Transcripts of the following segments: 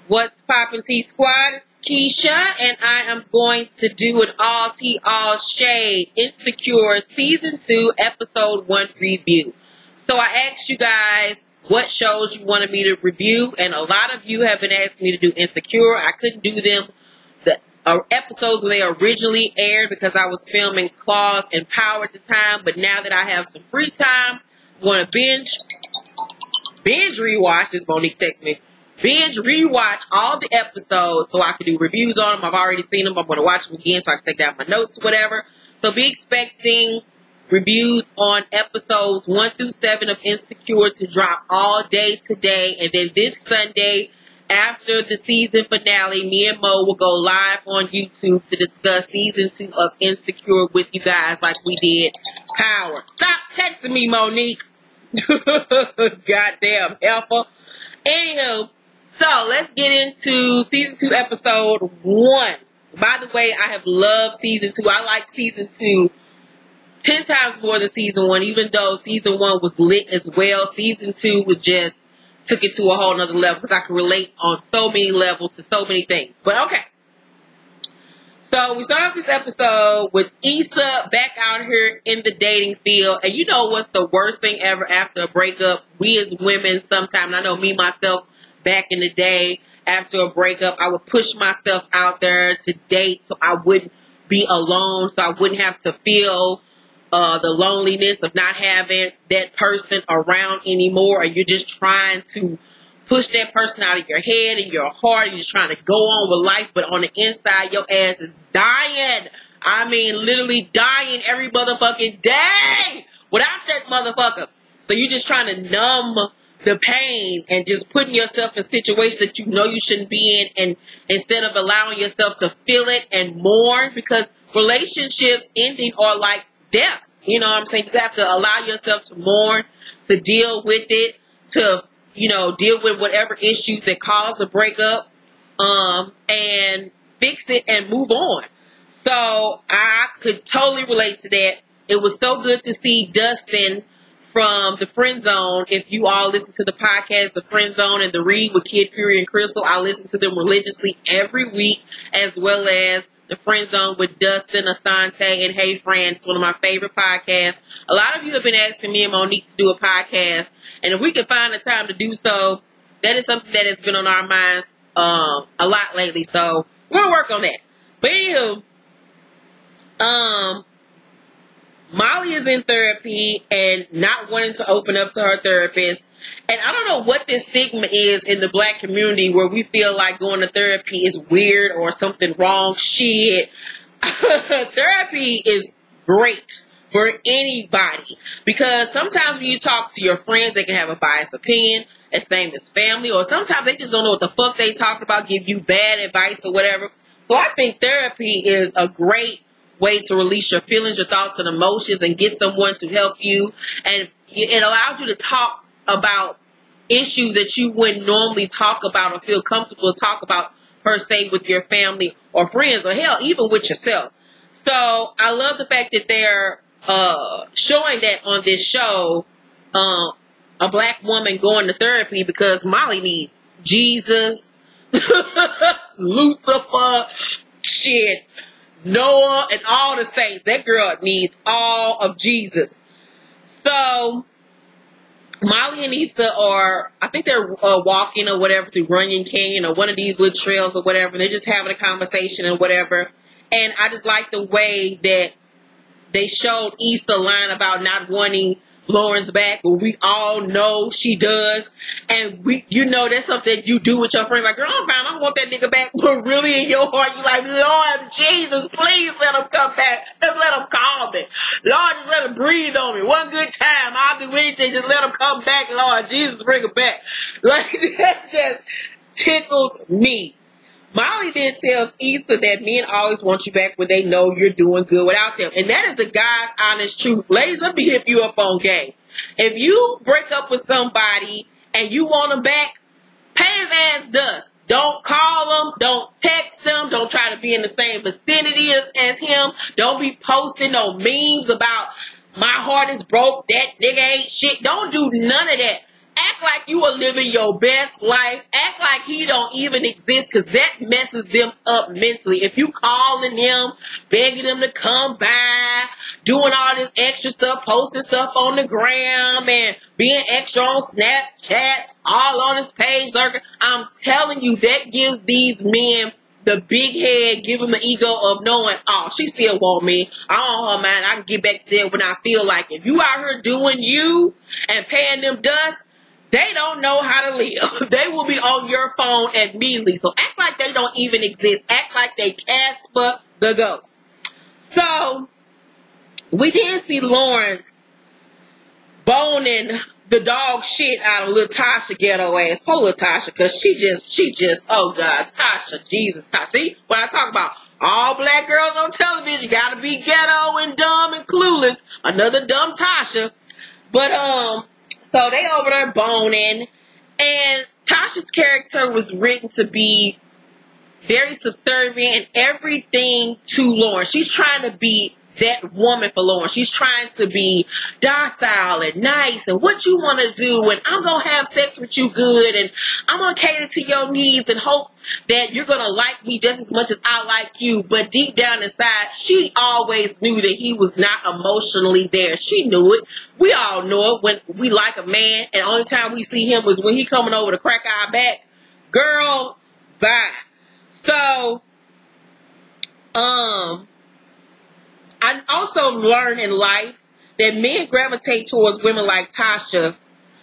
What's poppin' T Squad? It's Keisha, and I am going to do an all tea, all shade Insecure Season 2, Episode 1 review. So I asked you guys what shows you wanted me to review, and a lot of you have been asking me to do Insecure. I couldn't do them, the episodes when they originally aired, because I was filming Claws and Power at the time, but now that I have some free time, I'm going to binge rewatch, this Monique text me, binge rewatch all the episodes so I can do reviews on them. I've already seen them. I'm going to watch them again so I can take down my notes, whatever. So be expecting reviews on episodes 1 through 7 of Insecure to drop all day today. And then this Sunday, after the season finale, me and Mo will go live on YouTube to discuss season 2 of Insecure with you guys like we did Power. Stop texting me, Monique. Goddamn helper. Anywho, so let's get into season 2, episode 1. By the way, I have loved season 2. I like season 2 10 times more than season 1, even though season 1 was lit as well. Season 2 was just took it to a whole nother level because I can relate on so many levels to so many things. But okay. So we start off this episode with Issa back out here in the dating field. And you know what's the worst thing ever after a breakup? We as women sometimes, I know me myself back in the day, after a breakup, I would push myself out there to date so I wouldn't be alone, so I wouldn't have to feel the loneliness of not having that person around anymore. And you're just trying to push that person out of your head and your heart. You're just trying to go on with life, but on the inside, your ass is dying. I mean, literally dying every motherfucking day without that motherfucker. So you're just trying to numb the pain and just putting yourself in situations that you know you shouldn't be in, and instead of allowing yourself to feel it and mourn, because relationships ending are like deaths. You know what I'm saying? You have to allow yourself to mourn, to deal with it, to deal with whatever issues that cause the breakup, and fix it and move on. So I could totally relate to that. It was so good to see Dustin from the Friend Zone. If you all listen to the podcast, the Friend Zone and the Read with Kid Fury and Crystal, I listen to them religiously every week, as well as the Friend Zone with Dustin, Asante, and Hey Friends. It's one of my favorite podcasts. A lot of you have been asking me and Monique to do a podcast. And if we can find the time to do so, that is something that has been on our minds a lot lately. So we're going to work on that. But anywho, Molly is in therapy and not wanting to open up to her therapist. And I don't know what this stigma is in the black community where we feel like going to therapy is weird or something wrong. Shit. Therapy is great for anybody, because sometimes when you talk to your friends, they can have a biased opinion, the same as family, or sometimes they just don't know what the fuck they talk about, give you bad advice or whatever. So I think therapy is a great way to release your feelings, your thoughts, and emotions, and get someone to help you. And it allows you to talk about issues that you wouldn't normally talk about or feel comfortable to talk about per se with your family or friends, or hell, even with yourself. So I love the fact that they're showing that on this show, a black woman going to therapy, because Molly needs Jesus, Lucifer, shit, Noah, and all the saints. That girl needs all of Jesus. So Molly and Issa are, I think they're walking or whatever through Runyon Canyon or one of these little trails or whatever. They're just having a conversation and whatever. And I just like the way that they showed Issa line about not wanting Lawrence back, but we all know she does. And that's something you do with your friends. Like, girl, I'm fine, I don't want that nigga back. But really in your heart, you like, Lord Jesus, please let him come back. Just let him call me. Lord, just let him breathe on me. One good time, I'll do anything. Just let him come back, Lord Jesus, bring him back. Like, that just tickled me. Molly then tells Issa that men always want you back when they know you're doing good without them. And that is the guy's honest truth. Ladies, let me hit you up on game. If you break up with somebody and you want them back, pay his ass dust. Don't call him. Don't text him. Don't try to be in the same vicinity as him. Don't be posting no memes about my heart is broke, that nigga ain't shit. Don't do none of that. Act like you are living your best life. Act like he don't even exist, because that messes them up mentally. If you calling him, begging him to come by, doing all this extra stuff, posting stuff on the gram, and being extra on Snapchat, all on his page, lurking, I'm telling you, that gives these men the big head, give him the ego of knowing, oh, she still want me. I don't her mind. I can get back to them when I feel like it. If you out here doing you and paying them dust, they don't know how to live. They will be on your phone immediately. So act like they don't even exist. Act like they Casper the ghost. So we did see Lawrence boning the dog shit out of little Tasha ghetto ass. Poor little Tasha, because she just, oh God, Tasha, Jesus, Tasha. See, when I talk about all black girls on television, gotta be ghetto and dumb and clueless. Another dumb Tasha. But, so they over there boning, and Tasha's character was written to be very subservient and everything to Lauren. She's trying to be that woman for Lauren. She's trying to be docile and nice and what you want to do, and I'm going to have sex with you good, and I'm going to cater to your needs and hope that you're going to like me just as much as I like you. But deep down inside, she always knew that he was not emotionally there. She knew it. We all know it when we like a man, and the only time we see him was when he coming over to crack our back. Girl, bye. So, I also learned in life that men gravitate towards women like Tasha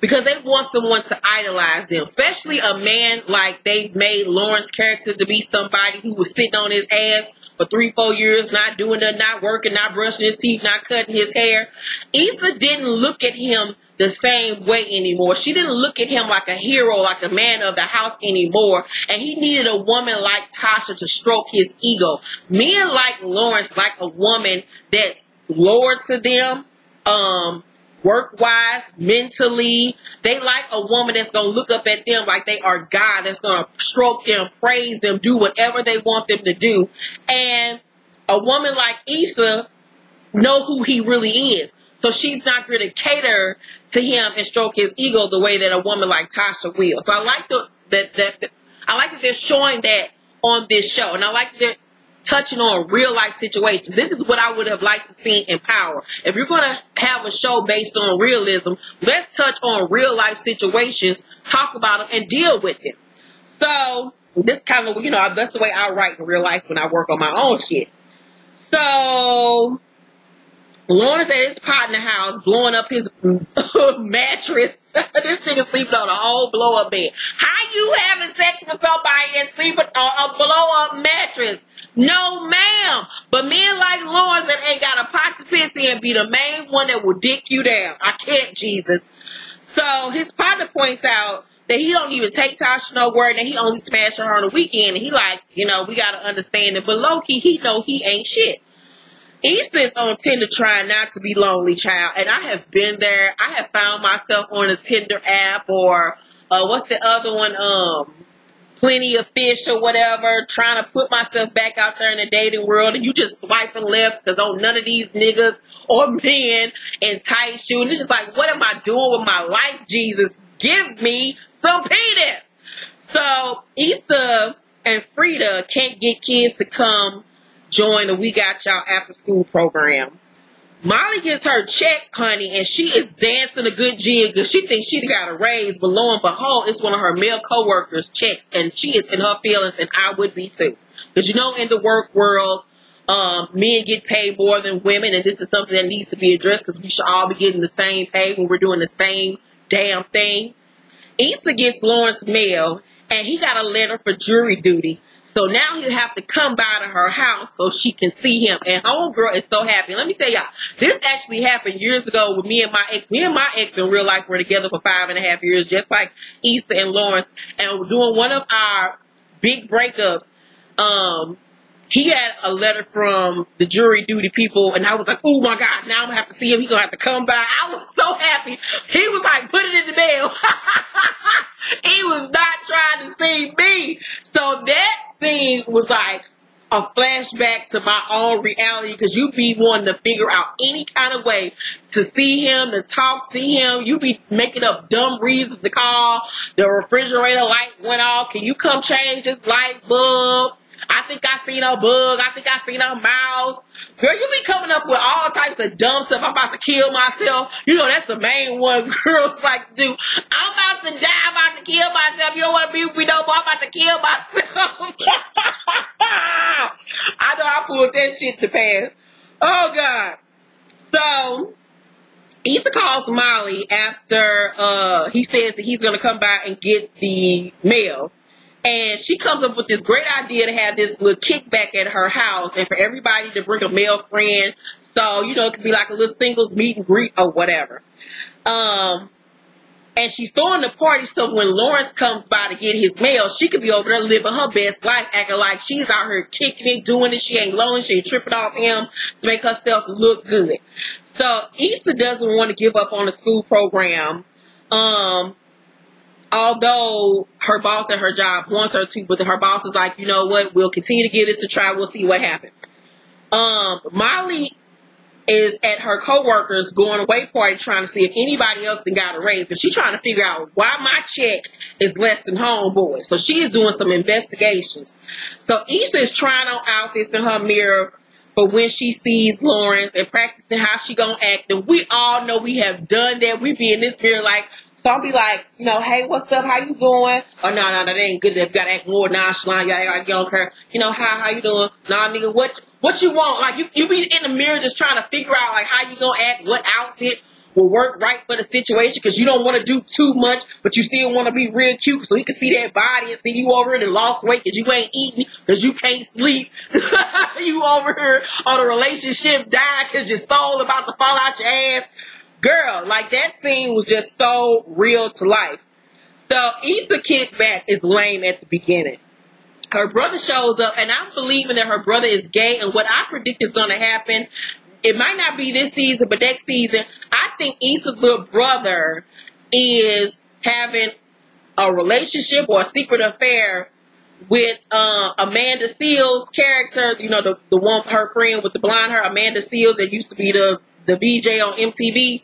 because they want someone to idolize them, especially a man like they made Lawrence's character to be somebody who was sitting on his ass for 3-4 years, not doing nothing, not working, not brushing his teeth, not cutting his hair. Issa didn't look at him the same way anymore. She didn't look at him like a hero, like a man of the house anymore. And he needed a woman like Tasha to stroke his ego. Men like Lawrence like a woman that's loyal to them, work-wise, mentally. They like a woman that's going to look up at them like they are God, that's going to stroke them, praise them, do whatever they want them to do. And a woman like Issa know who he really is. So she's not going to cater to him and stroke his ego the way that a woman like Tasha will. So I like that they're showing that on this show, and I like that they're touching on real life situations. This is what I would have liked to see in Power. If you're going to have a show based on realism, let's touch on real life situations, talk about them, and deal with them. So this kind of, that's the way I write in real life when I work on my own shit. So Lawrence at his partner house blowing up his mattress. This nigga sleeping on a whole blow up bed. How you having sex with somebody and sleeping on a blow up mattress? No, ma'am. But men like Lawrence that ain't got a pot to piss in be the main one that will dick you down. I can't, Jesus. So his partner points out that he don't even take Tasha nowhere, and that he only smashing her on the weekend. And he like, we got to understand it. But low-key, he know he ain't shit. Issa's on Tinder trying not to be lonely, child. And I have been there. I have found myself on a Tinder app, or what's the other one? Plenty of Fish or whatever, trying to put myself back out there in the dating world, and you just swiping left because none of these niggas or men entice you. And it's just like, what am I doing with my life, Jesus? Give me some peanuts. So Issa and Frida can't get kids to come join the We Got Y'all after school program. Molly gets her check, honey, and she is dancing a good jig because she thinks she got a raise, but lo and behold, it's one of her male co-workers' checks, and she is in her feelings, and I would be too. Because in the work world, men get paid more than women, and this is something that needs to be addressed because we should all be getting the same pay when we're doing the same damn thing. Issa gets Lawrence mail, and he got a letter for jury duty. So now he'll have to come by to her house so she can see him. And homegirl is so happy. Let me tell y'all, this actually happened years ago with me and my ex. Me and my ex in real life were together for 5.5 years, just like Issa and Lawrence. And we're doing one of our big breakups. He had a letter from the jury duty people, and I was like, oh my God, now I'm gonna have to see him. He's gonna have to come by. I was so happy. He was like, put it in the mail. He was not trying to see me. So that scene was like, a flashback to my own reality, because you be wanting to figure out any kind of way to see him, to talk to him. You be making up dumb reasons to call. The refrigerator light went off. Can you come change this light bulb? I think I seen a bug. I think I seen a mouse. Girl, you be coming up with all types of dumb stuff. I'm about to kill myself. You know, that's the main one girls like to do. I'm about to die. I'm about to kill myself. You don't want to be with me no more. I'm about to kill myself. I know I pulled that shit to pass. Oh, God. So, Issa calls Molly after he says that he's going to come by and get the mail. And she comes up with this great idea to have this little kickback at her house and for everybody to bring a male friend. So, you know, it could be like a little singles meet and greet or whatever. And she's throwing the party so when Lawrence comes by to get his mail, she could be over there living her best life, acting like she's out here kicking it, doing it. She ain't lonely. She ain't tripping off him to make herself look good. So Issa doesn't want to give up on the school program. Although her boss at her job wants her to, but her boss is like, you know what, we'll continue to give this a try. We'll see what happens. Molly is at her coworker's going away party trying to see if anybody else got a raise. And she's trying to figure out why my check is less than homeboy. So she is doing some investigations. So Issa is trying on outfits in her mirror for when she sees Lawrence and practicing how she gonna act. And we all know we have done that. We be in this mirror like, so I'll be like, you know, hey, what's up? How you doing? Oh, no, that ain't good. You gotta act more nonchalant. You gotta don't care. You know, how you doing? Nah, nigga, what you want? Like, you be in the mirror just trying to figure out, like, how you gonna act, what outfit will work right for the situation, because you don't want to do too much, but you still want to be real cute so he can see that body and see you over here and lost weight because you ain't eating, because you can't sleep. You over here on a relationship diet because your soul about to fall out your ass. Girl, like that scene was just so real to life. So Issa kickback is lame at the beginning. Her brother shows up, and I'm believing that her brother is gay, and what I predict is going to happen, it might not be this season, but next season, I think Issa's little brother is having a relationship or a secret affair with Amanda Seals' character, you know, the one, her friend with the blonde hair, Amanda Seals, that used to be the VJ on MTV.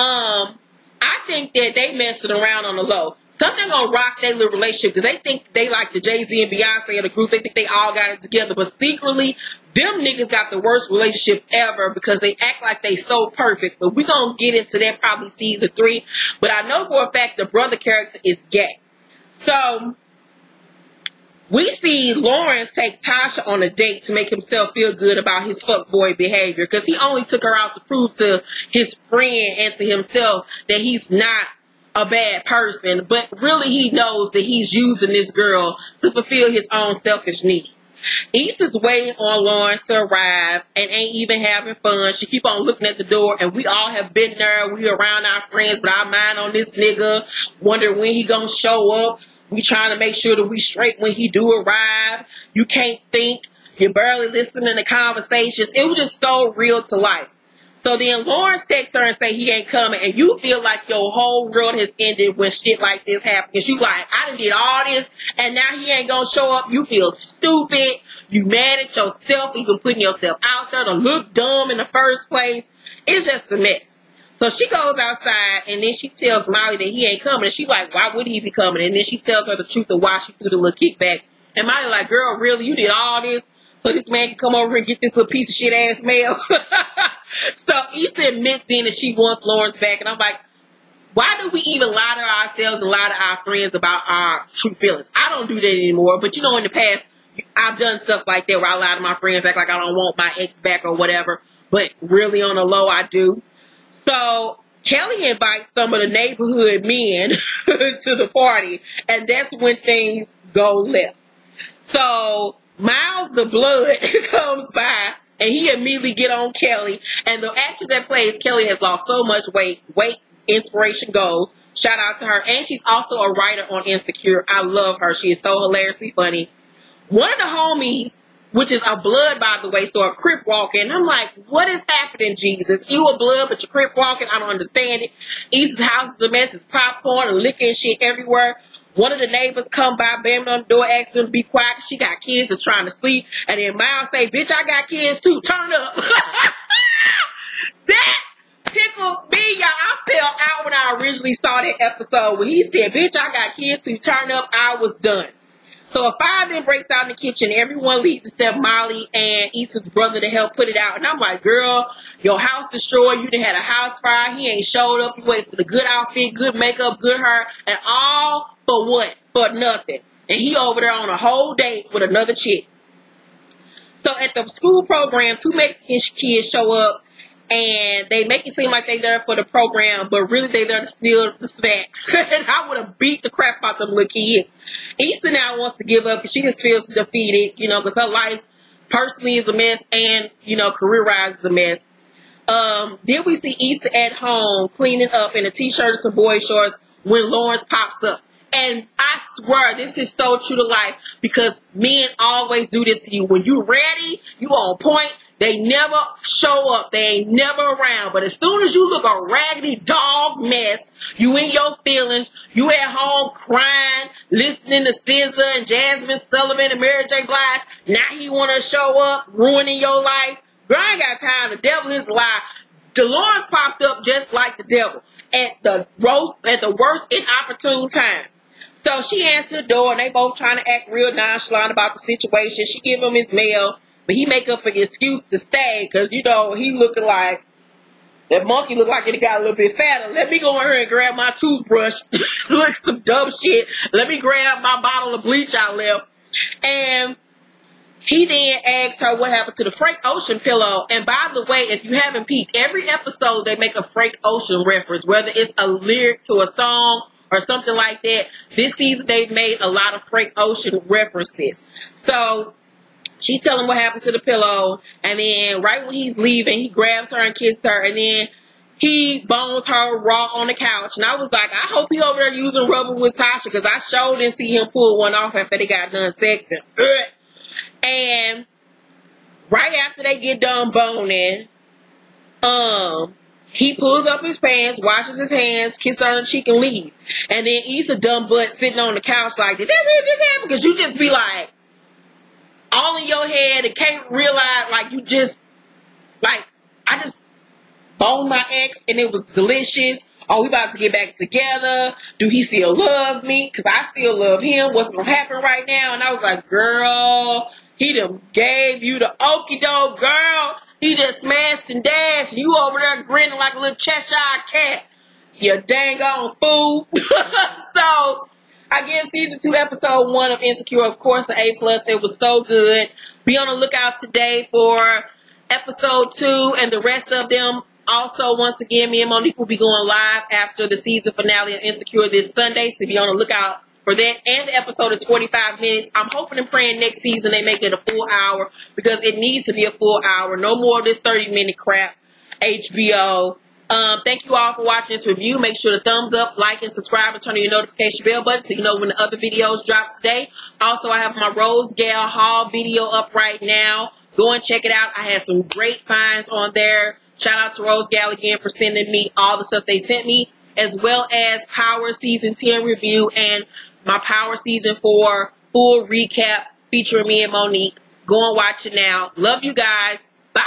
I think that they messing around on the low. Something gonna rock their little relationship because they think they like the Jay-Z and Beyonce of the group. They think they all got it together, but secretly, them niggas got the worst relationship ever because they act like they so perfect. But we gonna get into that probably season 3. But I know for a fact the brother character is gay. So we see Lawrence take Tasha on a date to make himself feel good about his fuckboy behavior, because he only took her out to prove to his friend and to himself that he's not a bad person, but really he knows that he's using this girl to fulfill his own selfish needs. Issa's waiting on Lawrence to arrive and ain't even having fun. She keep on looking at the door, and we all have been there. We around our friends, but our mind on this nigga, wondering when he gonna show up. We trying to make sure that we straight when he do arrive. You can't think. You're barely listening to conversations. It was just so real to life. So then Lawrence texts her and say he ain't coming, and you feel like your whole world has ended when shit like this happens. Because you like, I done did all this, and now he ain't gonna show up. You feel stupid. You mad at yourself, even putting yourself out there to look dumb in the first place. It's just a mess. So she goes outside, and then she tells Molly that he ain't coming. And she's like, why would he be coming? And then she tells her the truth of why she threw the little kickback. And Molly like, girl, really? You did all this so this man can come over here and get this little piece of shit ass mail? So Issa admits then that she wants Lawrence back. And I'm like, why do we even lie to ourselves and lie to our friends about our true feelings? I don't do that anymore. But, you know, in the past, I've done stuff like that where I lie to my friends, act like I don't want my ex back or whatever. But really on the low, I do. So Kelly invites some of the neighborhood men to the party, and that's when things go left. So Miles the Blood comes by, and he immediately get on Kelly. And the actress that plays Kelly has lost so much weight. Weight inspiration goes. Shout out to her. And she's also a writer on Insecure. I love her. She is so hilariously funny. One of the homies, which is a blood, by the way, so a crip walking. And I'm like, what is happening, Jesus? You a blood, but you're crip walking? I don't understand it. Issa's house is a mess. It's popcorn and liquor and shit everywhere. One of the neighbors come by, banging on the door, asking them to be quiet. She got kids that's trying to sleep. And then Miles say, bitch, I got kids too. Turn up. That tickled me, y'all. I fell out when I originally saw that episode when he said, bitch, I got kids too. Turn up. I was done. So a fire then breaks out in the kitchen. Everyone leaves except Molly and Issa's brother to help put it out. And I'm like, girl, your house destroyed. You done had a house fire. He ain't showed up. You wasted a good outfit, good makeup, good hair, and all for what? For nothing. And he over there on a whole date with another chick. So at the school program, 2 Mexican kids show up. And they make it seem like they there for the program, but really they there to steal the snacks. And I would have beat the crap out them little kids. Issa now wants to give up because she just feels defeated, you know, because her life personally is a mess and, you know, career-wise is a mess. Then we see Issa at home cleaning up in a t-shirt and some boy shorts when Lawrence pops up. And I swear, this is so true to life because men always do this to you. When you ready, you on point. They never show up. They ain't never around. But as soon as you look a raggedy dog mess, you in your feelings, you at home crying, listening to SZA and Jasmine Sullivan and Mary J. Blige. Now he want to show up, ruining your life. Girl, I ain't got time. The devil is a lie. Dolores popped up just like the devil at the worst inopportune time. So she answered the door, and they both trying to act real nonchalant about the situation. She give him his mail. But he make up an excuse to stay because, you know, he looking like, that monkey look like it got a little bit fatter. Let me go in here and grab my toothbrush. Look, some dumb shit. Let me grab my bottle of bleach I left. And he then asked her what happened to the Frank Ocean pillow. And by the way, if you haven't peeped, every episode they make a Frank Ocean reference, whether it's a lyric to a song or something like that. This season they've made a lot of Frank Ocean references. So she tell him what happened to the pillow, and then right when he's leaving, he grabs her and kisses her, and then he bones her raw on the couch. And I was like, I hope he over there using rubber with Tasha, because I sure didn't see him pull one off after they got done sexing. And right after they get done boning, he pulls up his pants, washes his hands, kisses her on the cheek, and leave. And then Issa dumb butt sitting on the couch like, did that really just happen? Because you just be like, all in your head and can't realize, like, you just, like, I just boned my ex and it was delicious. Oh, we about to get back together. Do he still love me? Because I still love him. What's going to happen right now? And I was like, girl, he done gave you the okie doke, girl. He just smashed and dashed. You over there grinning like a little Cheshire cat. You dang on fool. So I give season 2, episode 1 of Insecure, of course, an A+. It was so good. Be on the lookout today for episode 2 and the rest of them. Also, once again, me and Monique will be going live after the season finale of Insecure this Sunday. So be on the lookout for that. And the episode is 45 minutes. I'm hoping and praying next season they make it a full hour because it needs to be a full hour. No more of this 30-minute crap. HBO. Thank you all for watching this review. Make sure to thumbs up, like, and subscribe, and turn on your notification bell button so you know when the other videos drop today. Also, I have my Rose Gal haul video up right now. Go and check it out. I had some great finds on there. Shout out to Rose Gal again for sending me all the stuff they sent me, as well as Power Season 10 review and my Power Season 4 full recap featuring me and Monique. Go and watch it now. Love you guys. Bye.